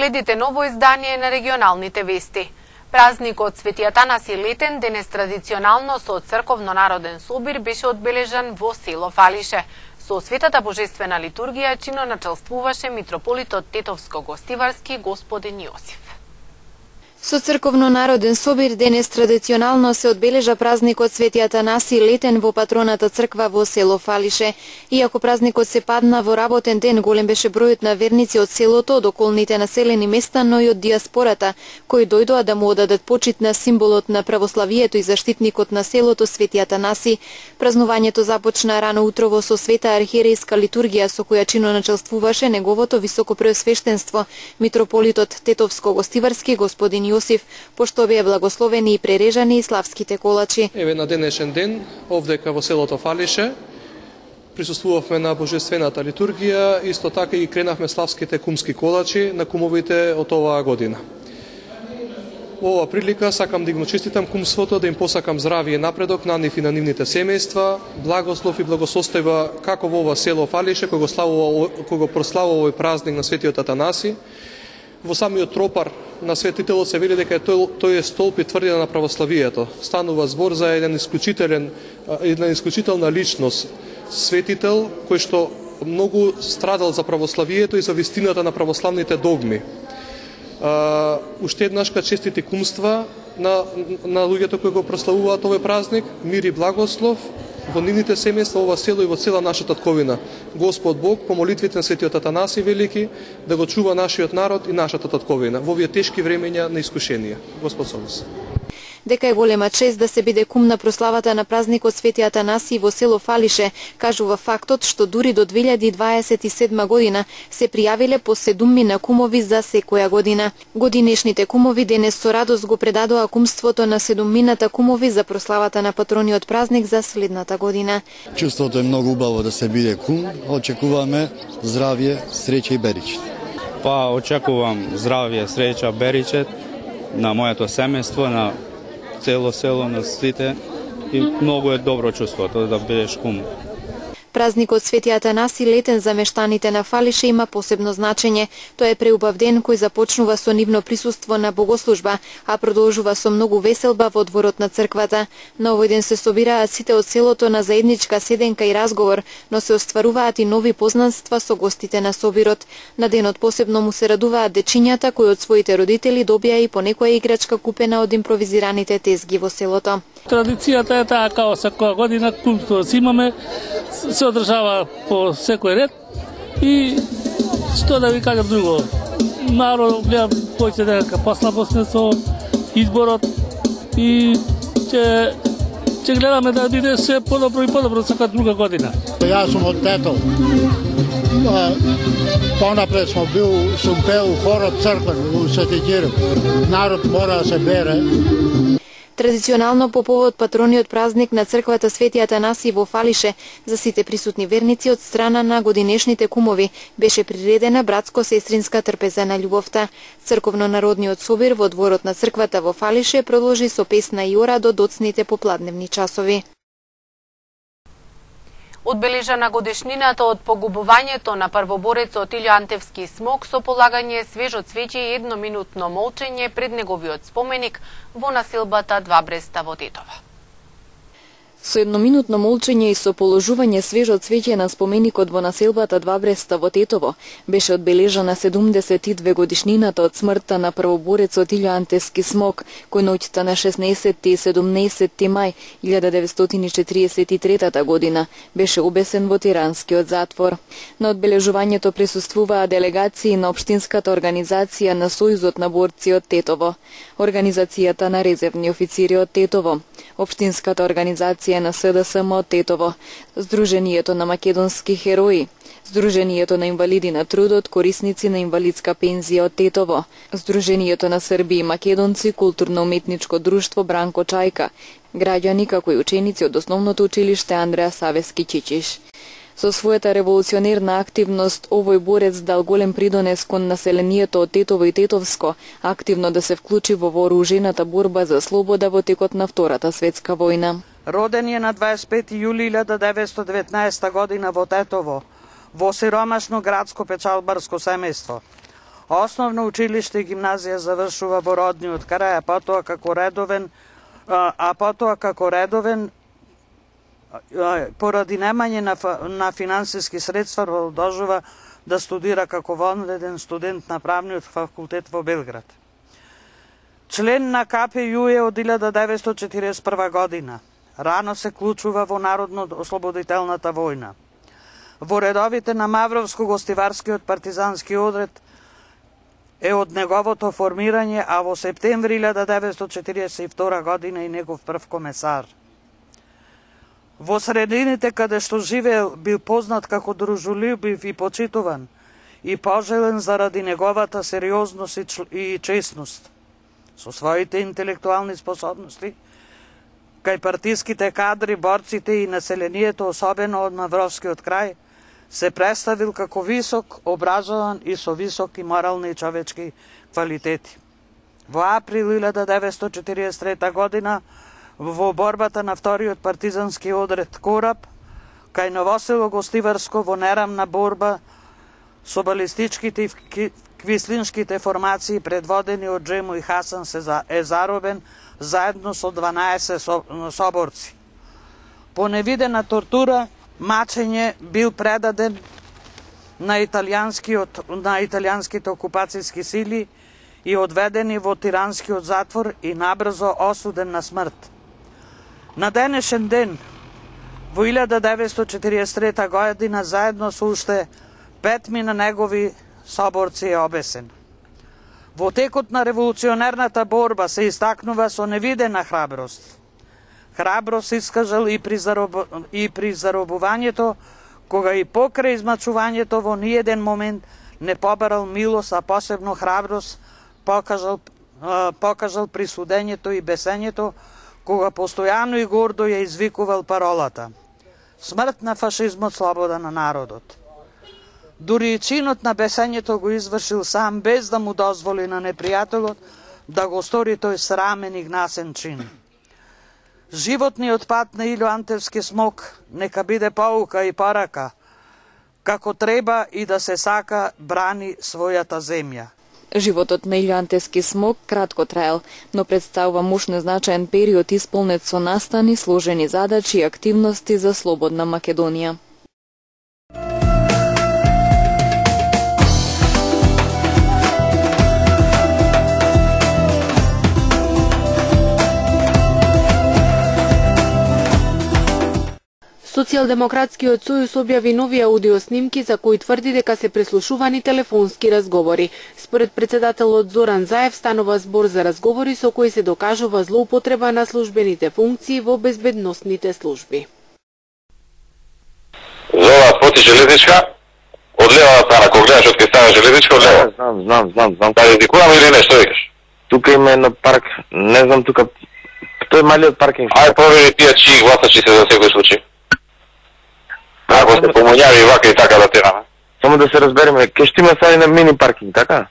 Следите ново издание на регионалните вести. Празникот Свети Атанаси Летен денес традиционално со црковно-народен собир беше одбележан во село Фалише. Со светата божествена литургија чиноначалствуваше митрополитот Тетовско-Гостиварски господин Јосиф. Со црковно-народен собир денес традиционално се одбележа празникот Свети Атанаси Летен во патроната црква во село Фалише. Иако празникот се падна во работен ден, голем беше бројот на верници од селото, од околните населени места, но и од диаспората, кои дојдоа да му одадат почит на символот на православието и заштитникот на селото Свети Атанаси. Празнувањето започна рано утрово со света архиерейска литургија со која чиноначалствуваше неговото високопреосвештенство митрополитот Тетовско-Гостиварски господин Јосиф, пошто беа благословени и прережани славските колачи. Еве на денешен ден, овдека во селото Фалише, присуствувавме на божествената литургија, исто така и кренавме славските кумски колачи на кумовите од оваа година. Во оваа прилика сакам да им честитам кумството, да им посакам здравје и напредок на нив и на нивните семејства, благослов и благосостојба како во ова село Фалише, кој го прославува овој празник на Светиот Атанаси. Во самиот тропар на светителот се вели дека тој е столб и тврдина на православието. Станува збор за една исклучителна личност, светител кој што многу страдал за православието и за вистината на православните догми. Уште еднашка честити кумства на луѓето кои го прославуваат овој празник, мир и благослов во нивните семејства, ова село и во цела наша татковина. Господ Бог, по молитвите на Светиот Атанаси Велики, да го чува нашиот народ и нашата татковина во овие тешки времења на искушенија. Господ со вас. Дека е голема чест да се биде кум на прославата на празникот Свети Атанаси во село Фалише, кажува фактот што дури до 2027 година се пријавиле по 7 кумови за секоја година. Годинешните кумови денес со радост го предадоа кумството на 7 кумови за прославата на патрониот празник за следната година. Чувството е многу убаво да се биде кум, очекуваме здравје, среќа и беричет. Очекувам здравје, среќа, беричет на моето семејство, на цело село, на сите, и многу е добро чувството да бидеш кум. Празникот Свети Атанаси Летен за мештаните на Фалише има посебно значење. Тоа е преубав ден кој започнува со нивно присуство на богослужба, а продолжува со многу веселба во дворот на црквата. На овој ден се собираат сите од селото на заедничка седенка и разговор, но се остваруваат и нови познанства со гостите на собирот. На денот посебно му се радуваат дечињата кои од своите родители добија и по некоја играчка купена од импровизираните тезги во селото. Традицијата е таа као секоја година кумство си имаме, се одржава по секој ред и што да ви кажам друго. Народ гледа кој ќе дека послабосне со изборот и ќе гледаме да биде се подобро и подобро секоја друга година. Јас сум од Тетов. Понапред сум пеел хорот црквен во Свети Кирил. Народ мора да се бере. Традиционално по повод патрониот празник на црквата Свети Атанаси во Фалише за сите присутни верници од страна на годинешните кумови беше приредена братско-сестринска трпеза на љубовта. Црковно-народниот собир во дворот на црквата во Фалише продолжи со песна и ора до доцните попладневни часови. Одбележана годишнината од погубувањето на првоборецот Илјо Антевски Смок со полагање свежо цвеќе и едноминутно молчење пред неговиот споменик во населбата Два Бреста во Тетово. Со едноминутно молчење и со положување свежо цвеќе на споменикот во населбата Два Бреста во Тетово беше одбележана 72 годишнината од смртта на првоборецот Илјо Антевски Смок, кој ноќта на 16 и 17 мај 1943 година беше обесен во тиранскиот затвор. На одбележувањето присуствуваа делегации на општинската организација на Сојузот на борци од Тетово, организацијата на резервни официри од Тетово, општинската организација на СДСМ од Тетово, Сдруженијето на македонски херои, Сдруженијето на инвалиди на трудот, корисници на инвалидска пензија од Тетово, Сдруженијето на Срби и македонци, културно-уметничко друштво Бранко Чајка, граѓани како и ученици од основното училиште Андреа Савески Чичиш. Со својата револуционерна активност, овој борец дал голем придонес кон населението од Тетово и Тетовско, активно да се вклучи во вооружената борба за слобода во текот на Втората светска војна. Роден е на 25 јули 1919 година во Тетово, во сиромашно градско печалбарско семејство. Основно училиште и гимназија завршува во родниот крај, а потоа како редовен поради немање на финансиски средства продолжува да студира како вонреден студент на правниот факултет во Белград. Член на КПЮ е од 1941 година. Рано се клучува во Народно-ослободителната војна. Во редовите на Мавровско-гостиварскиот партизански одред е од неговото формирање, а во септември 1942 година и негов прв комесар. Во средините каде што живеел бил познат како дружелюбив и почитуван и пожелен заради неговата сериозност и честност. Со своите интелектуални способности, кај партиските кадри, борците и населението, особено од Мавровскиот крај, се представил како висок, образован и со високи морални и човечки квалитети. Во април 1943 година, во борбата на вториот партизански одред Кораб, кај Новосело Гостиварско во нерамна борба со балистичките и квислиншките формации предводени од Джемо и Хасан е заробен заедно со 12 соборци. По невидена тортура, мачење бил предаден на италијанските окупацијски сили и одведени во тиранскиот затвор и набрзо осуден на смрт. На денешен ден, во 1943 година, заедно со уште 5 негови соборци е обесен. Во текот на револуционерната борба се истакнува со невидена храброст. Храброст искажал и при заробувањето, кога и покрај измачувањето во ниеден момент не побарал милост, а посебно храброст покажал при судењето и бесењето, кога постојано и гордо ја извикувал паролата: смрт на фашизмот, слобода на народот. Дури и чинот на бесењето го извршил сам, без да му дозволи на непријателот да го стори тој срамен и гнасен чин. Животниот пат на Илјо Антевски смок нека биде поука и порака, како треба и да се сака брани својата земја. Животот на Илјо Антевски смок кратко траел, но представува мощно значаен период исполнет со настани, сложени задачи и активности за слободна Македонија. Социјалдемократскиот сојуз објави нови аудиоснимки за кои тврди дека се преслушувани телефонски разговори. Според председателот Зоран Заев станува збор за разговори со кои се докажува злоупотреба на службените функции во безбедносните служби. Зова споти железничка, од левата страна, кога гледаш од кај стана железничка, од лева. Знам. Да јазикувам или не, што викаш? Тука има едно парк, не знам тука, тој малиот паркинг. Ај провери тие чии гласачи се за секој случај. Ако се помоњави и вака и така да тераме. Само да се разбереме, ке што има сега и на мини паркинг, така?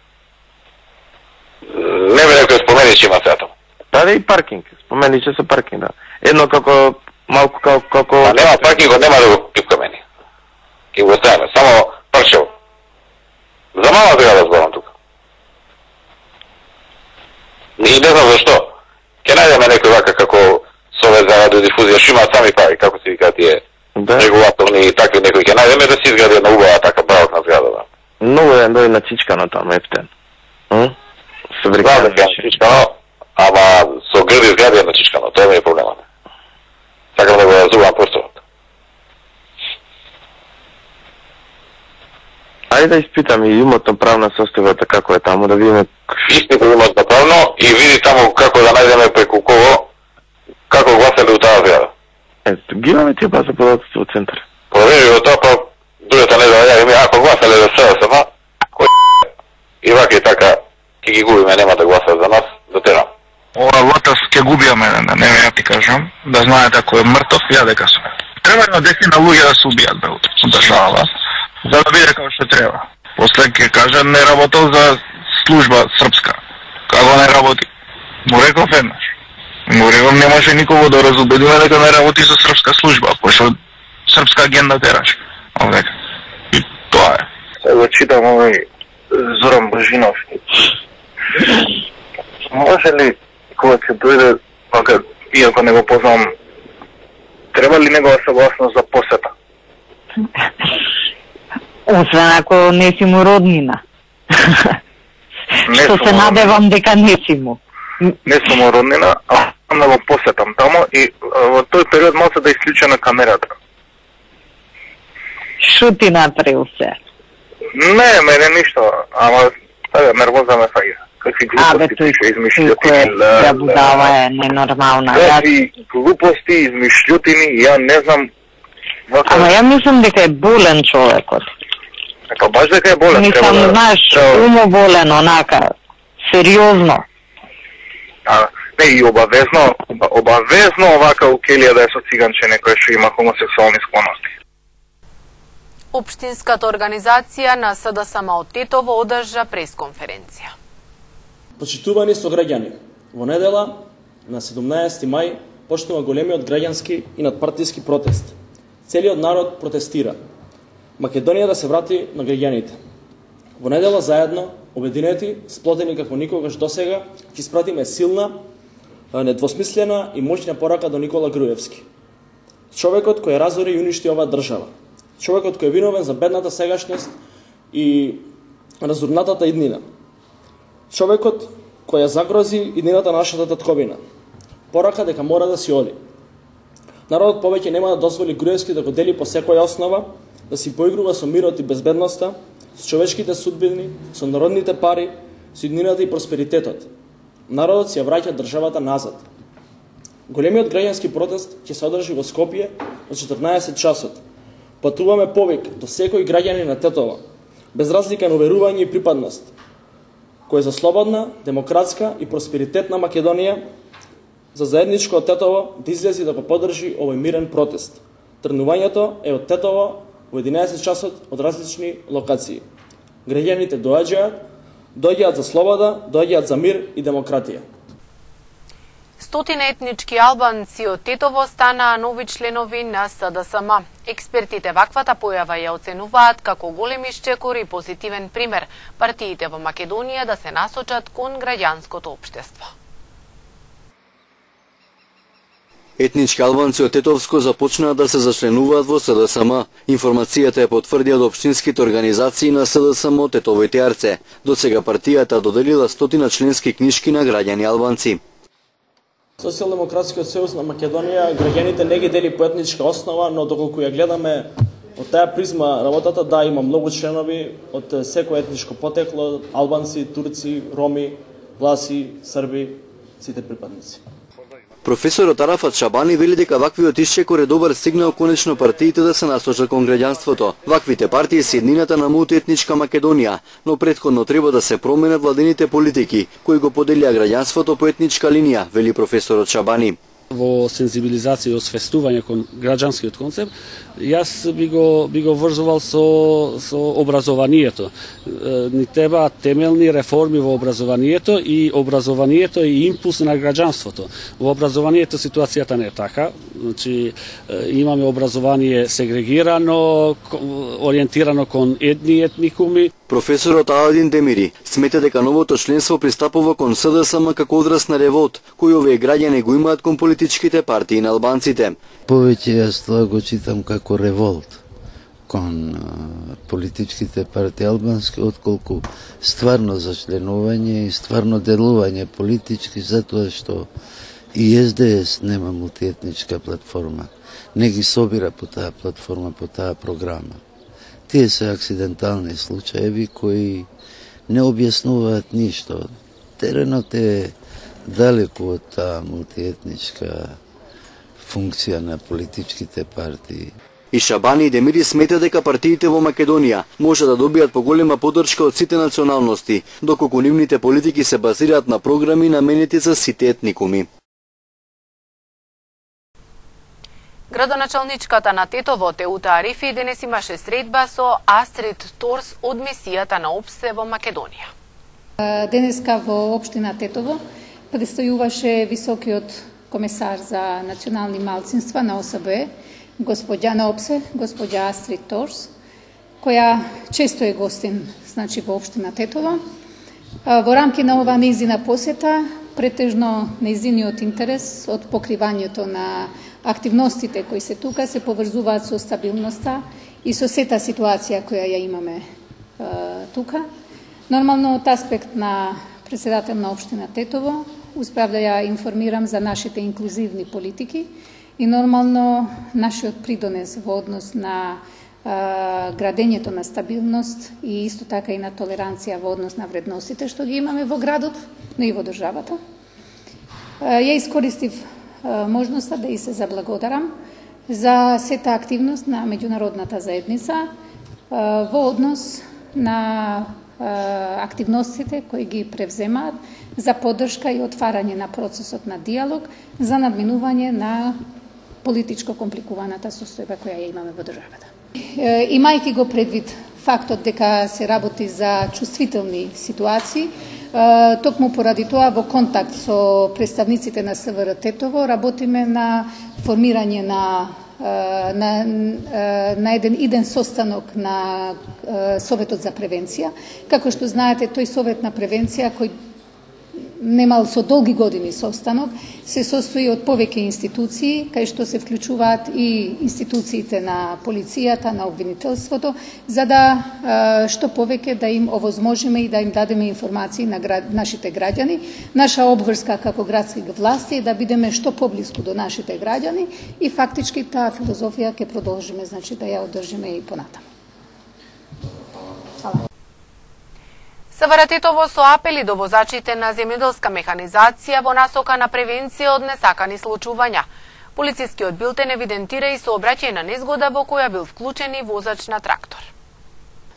Не ме некој спомени че има сега тоа. Да, и паркинг, спомени че се паркинг, да. Едно како, малку како... А нема паркингот, нема да го кипкаме ни. Ке го оставиме, само парчево. За мала сега да зборам тука. И не знам зашто. Ке најдеме некој вака како Совет за радиодифузија, што имаат сами пари, како се вика тие регулаторни и такви некои ќе најдеме да се изгради една убава така барокна зграда. Да. Многу е дој на Чичкано таму ептен. Со бригада на Чичкано, ама со грди згради на Чичкано, тоа ми е проблемот. Сакам да го разумам просторот. Ајде да испитам и имотно правна состојбата како е таму, да видиме... Испитам имотно правно и види таму како да најдеме преку кого, како гласали у таа зграда. Ето, ги имаме тие база податоци во центар. Провери го тоа, па другата не да ја, ако гласале за СДСМ, кој и вака и така, ќе ги губиме, нема да гласат за нас, да терам. Ова лотас ќе губиме, не ја ти кажам, да знаете ако е мртов, ја дека сме. Треба едно 10 луѓе да се убијат, бе, од држава, за да биде како што треба. После ќе кажа, не работел за служба српска. Како не работи? Му реков еднаш. Му реков, не може никого да разубедиме дека не работи за српска служба, пошто српска агенда тераш. Овдека. И тоа е. Сега го читам овој Зоран Божинов. Може ли, кога ќе дојде, иако не го познавам, треба ли негова согласност за посета? Освен ако не си му роднина. Што се надевам дека не си му. Не сум му роднина, а сам да го посетам тамо и во тој период малце да исклучена камерата. Шо ти направил се? Не, мене ништо, ама нервоза ме фаѓа. Какви глупости пише, измишлјотини. Да будава е ненормална. Какви глупости, измишлјотини, ја не знам. Ама ја мислам дека е болен човекот. Па баш дека е болен. Мислам, знаеш, умоболен, онака, сериозно. Не, и обавезно овака у Келија да е со циганче некој што има хомосексуални склоности. Општинската организација на СДСМ од Тетово одржа пресконференција. Почитувани сограѓани, во недела на 17 мај почнува големиот граѓански и надпартиски протест. Целиот народ протестира. Македонија да се врати на граѓаните. Во недела заедно, обединети, сплотени како никогаш досега, ќе испратиме силна, недвосмислена и моќна порака до Никола Груевски. Човекот кој разори и уништи оваа држава. Човекот кој е виновен за бедната сегашност и разурнатата иднина. Човекот кој ја загрози иднината на нашата татковина. Порака дека мора да си оди. Народот повеќе нема да дозволи Груевски да го дели по секоја основа, да си поигрува со мирот и безбедноста, со човечките судбини, со народните пари, со иднината и просперитетот. Народот си ја враќа државата назад. Големиот граѓански протест ќе се одржи во Скопје од 14 часот. Патуваме повик до секој граѓанин на Тетово, без разлика на уверување и припадност, кој е за слободна, демократска и просперитетна Македонија, за заедничко од Тетово да излези да го поддржи овој мирен протест. Тргнувањето е од Тетово во 11 часот од различни локации. Граѓаните доаѓаат за слобода, доаѓаат за мир и демократија. Стотина етнички албанци од Тетово станаа нови членови на СДСМ. Експертите ваквата појава ја оценуваат како голем исчекор и позитивен пример партиите во Македонија да се насочат кон граѓанското општество. Етнички албанци од Тетовско започнаа да се зачленуваат во СДСМ. Информацијата е потврдија од општинските организации на СДСМ од Тетово и Тиарце. До сега партијата доделила 100 членски книжки на граѓани албанци. Социјалдемократскиот сојуз на Македонија граѓаните не ги дели по етничка основа, но доколку ја гледаме од таа призма работата, да, има многу членови од секој етничко потекло, албанци, турци, роми, власи, срби, сите припадници. Професорот Арафат Шабани вели дека ваквиот исчекор е добар сигнал конечно партиите да се насочат кон граѓанството. Ваквите партии се еднината на мултиетничка Македонија, но претходно треба да се променат владините политики, кои го поделија граѓанството по етничка линија, вели професорот Шабани. Во сензибилизација и освестување кон граѓанскиот концепт, јас би го врзувал со образованието. Ни треба темелни реформи во образованието е импулс на граѓанството. Во образованието ситуацијата не е така. Значи имаме образование сегрегирано, ориентирано кон етникуми. Професорот Аладин Демири смета дека новото членство пристапува кон СДСМ како одраз на револт, кој овие граѓани го имаат кон политичките партии на албанците. Повеќе јас тоа го читам како револт кон политичките партии албански, отколку стварно зачленување и стварно делување политички, затоа што и СДС нема мултиетничка платформа. Не ги собира по таа платформа, по таа програма. Тие се акцидентални случаеви кои не објаснуваат ништо. Теренот е далеку од таа мултиетничка функција на политичките партии. И Шабани и Демири смета дека партиите во Македонија може да добијат поголема поддршка од сите националности, доколку нивните политики се базираат на програми наменети за сите етникуми. Градоначалничката на Тетово Теута Арифи денес имаше средба со Астрид Торс од мисијата на ОПСЕ во Македонија. Денеска во општина Тетово предстојуваше високиот комесар за национални малцинства на ОСБ, господја на ОПСЕ, господја Астрид Торс, која често е гостин, значи во општина Тетово. Во рамки на ова нејзина посета, претежно нејзиниот интерес од покривањето на активностите кои се тука се поврзуваат со стабилноста и со сета ситуација која ја имаме тука. Нормално од аспект на председател на општина Тетово успеав да ја информирам за нашите инклузивни политики и нормално нашиот придонес во однос на градењето на стабилност и исто така и на толеранција во однос на вредностите што ги имаме во градот, но и во државата. Ја искористив можноста да и се заблагодарам за сета активност на меѓународната заедница во однос на активностите кои ги превземаат за поддршка и отварање на процесот на диалог за надминување на политичко компликуваната состојба која ја имаме во државата. Имајќи го предвид фактот дека се работи за чувствителни ситуации, токму поради тоа во контакт со представниците на СВР Тетово работиме на формирање на еден иден состанок на Советот за превенција. Како што знаете, тој Совет на превенција кој немал со долги години состанок, се состои од повеќе институции, кај што се вклучуваат и институциите на полицијата, на обвинителството, за да што повеќе да им овозможиме и да им дадеме информации на нашите граѓани. Наша обврска како градски власти е да бидеме што поблиску до нашите граѓани и фактички таа филозофија ќе продолжиме, значи да ја одржиме и понатаму. СВР Тетово со апели до возачите на земјоделска механизација во насока на превенција од несакани случувања. Полицискиот билтен евидентира и сообраќајна незгода во која бил вклучен и возач на трактор.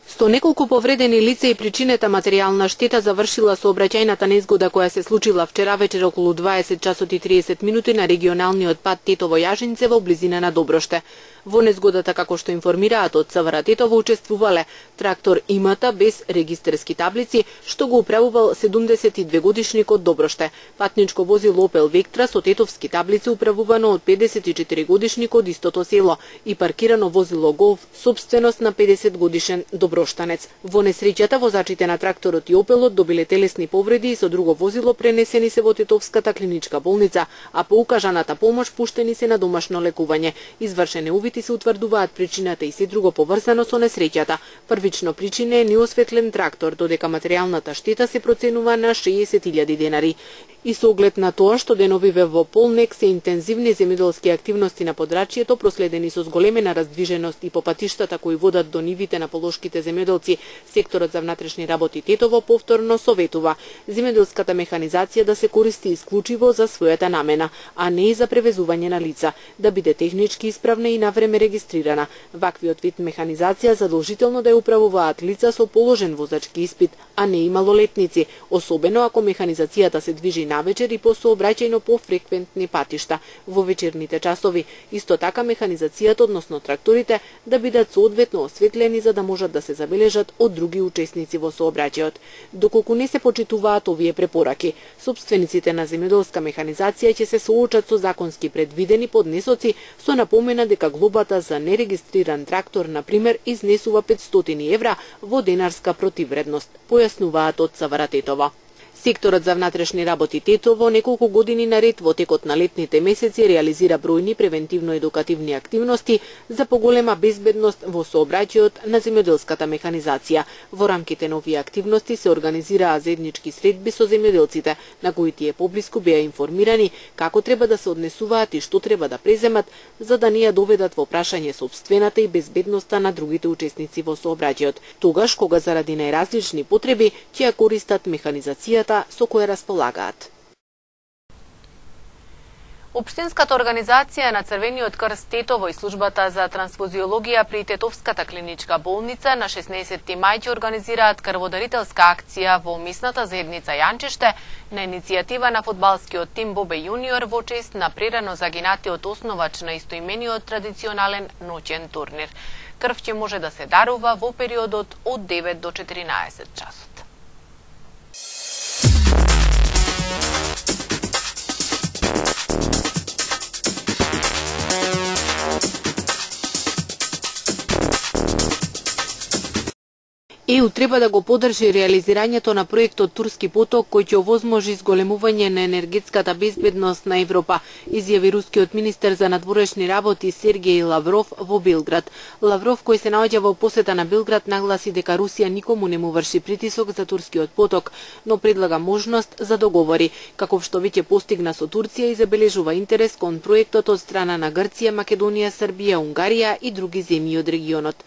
100 неколку повредени лица и причинета материјална штета завршила сообраќајната незгода која се случила вчера вечер околу 20 часот и 30 минути на регионалниот пат Тетово-Јажинце во близина на Доброште. Во незгодата, како што информираат од СВР Тетово, учествувале трактор Имата без регистерски таблици, што го управувал 72 годишник од Доброште, патничко возило Опел Вектра со тетовски таблици управувано од 54 годишник од истото село и паркирано возило Голф, собственост на 50 годишен доброштанец. Во несреќата возачите на тракторот и Опелот добиле телесни повреди и со друго возило пренесени се во Тетовската клиничка болница, а по укажаната помош пуштени се на домашно лекување. Извршени увити се утврдуваат причината и се друго поврзано со несреќата. Првично причина е неосветлен трактор, додека материјалната штета се проценува на 60.000 денари. И со оглед на тоа што деновиве во полнек се интензивни земјоделски активности на подрачјето, проследени со зголемена раздвиженост и по патиштата кои водат до нивите на полошките земјоделци, секторот за внатрешни работи Тетово повторно советува земјоделската механизација да се користи исклучиво за својата намена, а не и за превезување на лица, да биде технички исправна и навреме регистрирана. Ваквиот вид механизација задолжително да ја управуваат лица со положен возачки испит, а не и малолетници, особено ако механизацијата се движи навечер и по сообраќајно пофреквентни патишта во вечерните часови. Исто така механизацијата, односно тракторите, да бидат соодветно осветлени за да можат да се забележат од други учесници во сообраќајот. Доколку не се почитуваат овие препораки, собствениците на земјоделска механизација ќе се соочат со законски предвидени поднесоци со напомена дека глобата за нерегистриран трактор, например, изнесува 500 евра во денарска противредност, појаснуваат од СВР Тетово. Секторот за внатрешни работи Тетово неколку години наред во текот на летните месеци реализира бројни превентивно-едукативни активности за поголема безбедност во сообраќајот на земјоделската механизација. Во рамките на овие активности се организираа заеднички средби со земјоделците, на кои тие поблиску беа информирани како треба да се однесуваат и што треба да преземат за да не ја доведат во прашање сопствената и безбедноста на другите учесници во сообраќајот. Тогаш кога заради најразлични потреби ќе ја користат механизацијата со која располагаат. Општинската организација на Црвениот крст Тетово и службата за трансфузиологија при Тетовската клиничка болница на 16 мај ќе организираат крводарителска акција во месната заедница Јанчеште на иницијатива на фудбалскиот тим Бобе Јуниор во чест на прерано загинатиот основач на истоимениот традиционален ноќен турнир. Крв ќе може да се дарува во периодот од 9 до 14 часот. ЕУ треба да го поддржи реализирањето на проектот Турски поток, кој ќе овозможи зголемување на енергетската безбедност на Европа, изјави рускиот министер за надворешни работи Сергеј Лавров во Белград. Лавров, кој се наоѓа во посета на Белград, нагласи дека Русија никому не му врши притисок за Турскиот поток, но предлага можност за договори, каков што веќе постигна со Турција и забележува интерес кон проектот од страна на Грција, Македонија, Србија, Унгарија и други земји од регионот.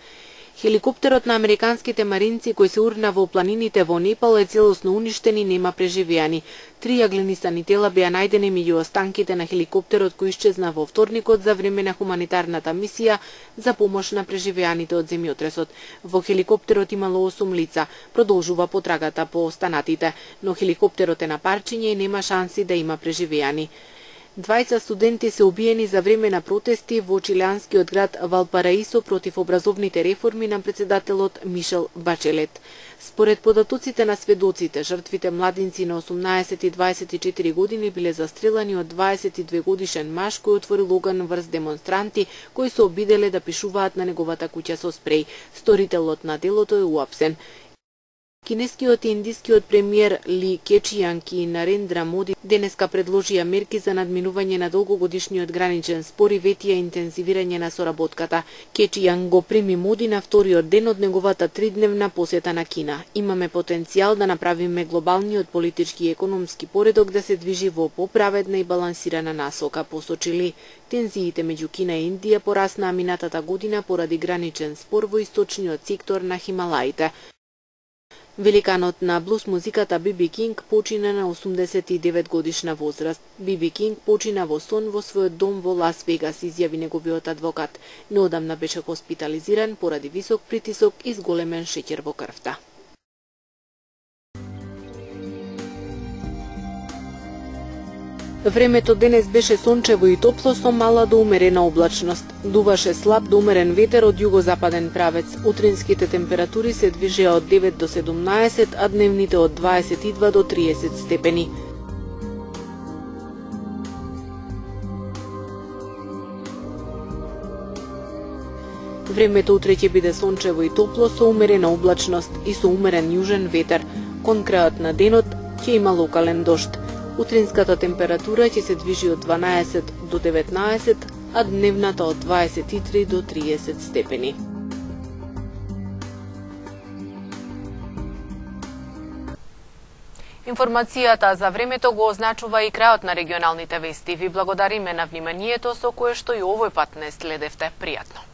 Хеликоптерот на американските маринци кој се урна во планините во Непал е целосно уништен и нема преживеани. 3 јагленистани тела беа најдени меѓу останките на хеликоптерот кој исчезна во вторникот за време на хуманитарната мисија за помош на преживеаните од земјотресот. Во хеликоптерот имало 8 лица. Продолжува потрагата по останатите, но хеликоптерот е на парчиње и нема шанси да има преживеани. 20 студенти се убиени за време на протести во чилианскиот град Валпараисо против образовните реформи на председателот Мишел Бачелет. Според податоците на сведоците, жртвите младинци на 18 и 24 години биле застрелани од 22 годишен маж кој отворил оган врз демонстранти кои се обиделе да пишуваат на неговата куќа со спреј. Сторителот на делото е уапсен. Кинескиот и индискиот премиер Ли Кечијанг и Нарендра Моди денеска предложија мерки за надминување на долгогодишниот граничен спор и ветија интензивирање на соработката. Кечијанг го прими Моди на вториот ден од неговата 3-дневна посета на Кина. Имаме потенцијал да направиме глобалниот политички и економски поредок да се движи во поправедна и балансирана насока, посочили. Тензиите меѓу Кина и Индија пораснаа минатата година поради граничен спор во источниот сектор на Хималаите. Великанот на блуз музиката Биби Кинг почина на 89 годишна возраст. Биби Кинг почина во сон во својот дом во Лас Вегас, изјави неговиот адвокат. Неодамна беше хоспитализиран поради висок притисок и зголемен шеќер во крвта. Времето денес беше сончево и топло со мала до умерена облачност. Дуваше слаб до умерен ветер од југозападен правец. Утринските температури се движеа од 9 до 17, а дневните од 22 до 30 степени. Времето утре ќе биде сончево и топло со умерена облачност и со умерен јужен ветер. Кон крајот на денот ќе има локален дожд. Утринската температура ќе се движи од 12 до 19, а дневната од 23 до 30 степени. Информацијата за времето го означува и крајот на регионалните вести. Ви благодариме на вниманието со кое што и овој пат не следевте. Пријатно.